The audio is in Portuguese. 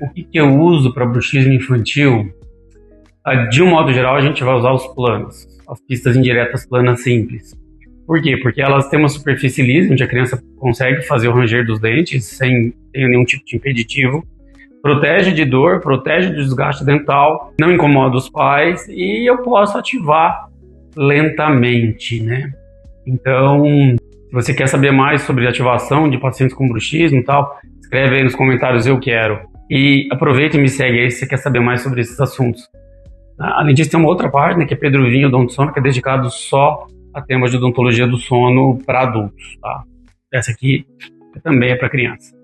O que eu uso para bruxismo infantil? De um modo geral, a gente vai usar os planos, as pistas indiretas planas simples. Por quê? Porque elas têm uma superfície lisa, onde a criança consegue fazer o ranger dos dentes sem nenhum tipo de impeditivo. Protege de dor, protege do desgaste dental, não incomoda os pais e eu posso ativar lentamente, né? Então, se você quer saber mais sobre ativação de pacientes com bruxismo e tal, escreve aí nos comentários eu quero. E aproveita e me segue aí se você quer saber mais sobre esses assuntos. Além disso, tem uma outra página que é Pedro Vinho Odonto Sono, que é dedicado só a temas de odontologia do sono para adultos, tá? Essa aqui também é para criança.